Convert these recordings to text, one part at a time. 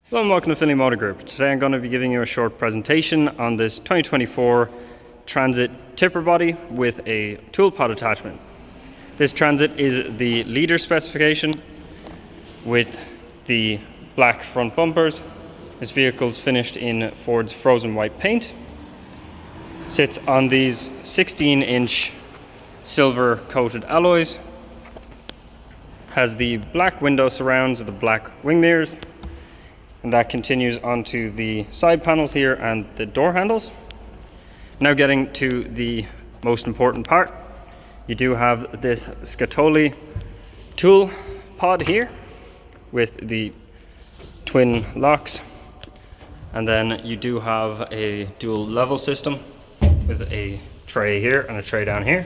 Hello and welcome to Finlay Motor Group. Today I'm going to be giving you a short presentation on this 2024 Transit tipper body with a tool pod attachment. This Transit is the leader specification with the black front bumpers. This vehicle is finished in Ford's frozen white paint. Sits on these 16-inch silver coated alloys. Has the black window surrounds with the black wing mirrors. And that continues onto the side panels here and the door handles. Now getting to the most important part, you do have this Scatoli tool pod here with the twin locks, and then you do have a dual level system with a tray here and a tray down here.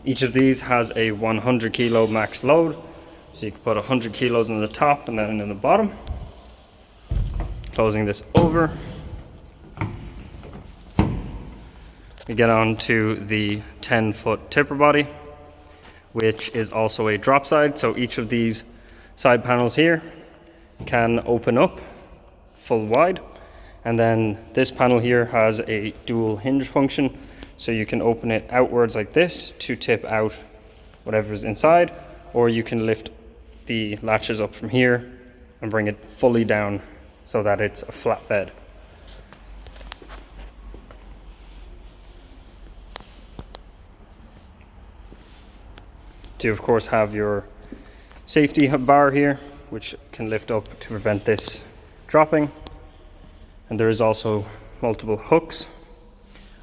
Each of these has a 100 kilo max load, so you can put 100 kilos in the top and then in the bottom. Closing this over, we get on to the 10-foot tipper body, which is also a drop side. So each of these side panels here can open up full wide, and then this panel here has a dual hinge function, so you can open it outwards like this to tip out whatever's inside, or you can lift the latches up from here and bring it fully down so that it's a flat bed. You of course have your safety bar here, which can lift up to prevent this dropping, and there is also multiple hooks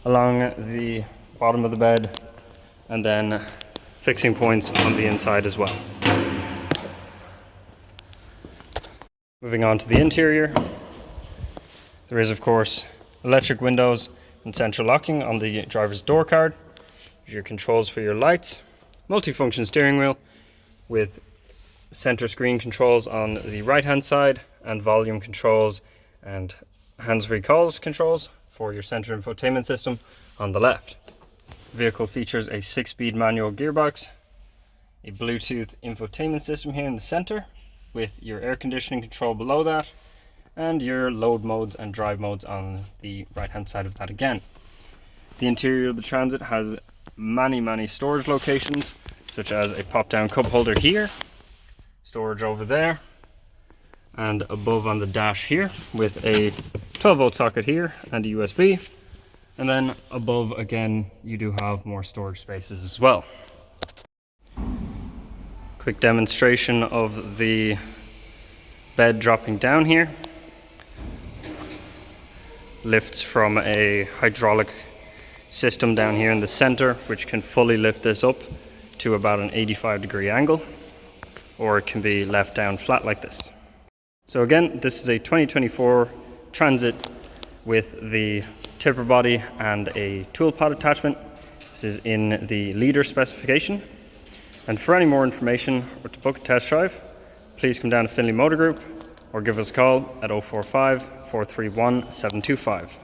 along the bottom of the bed, and then fixing points on the inside as well. Moving on to the interior, there is of course electric windows and central locking on the driver's door card, your controls for your lights, multifunction steering wheel with center screen controls on the right hand side, and volume controls and hands-free calls controls for your center infotainment system on the left. The vehicle features a 6-speed manual gearbox, a Bluetooth infotainment system here in the center, with your air conditioning control below that, and your load modes and drive modes on the right hand side of that again. The interior of the Transit has many storage locations, such as a pop down cup holder here, storage over there, and above on the dash here with a 12-volt socket here and a USB, and then above again you do have more storage spaces as well. Quick demonstration of the bed dropping down here. Lifts from a hydraulic system down here in the center, which can fully lift this up to about an 85-degree angle, or it can be left down flat like this. So again, this is a 2024 Transit with the tipper body and a tool pod attachment. This is in the leader specification. And for any more information or to book a test drive, please come down to Finlay Motor Group or give us a call at 045 431 725.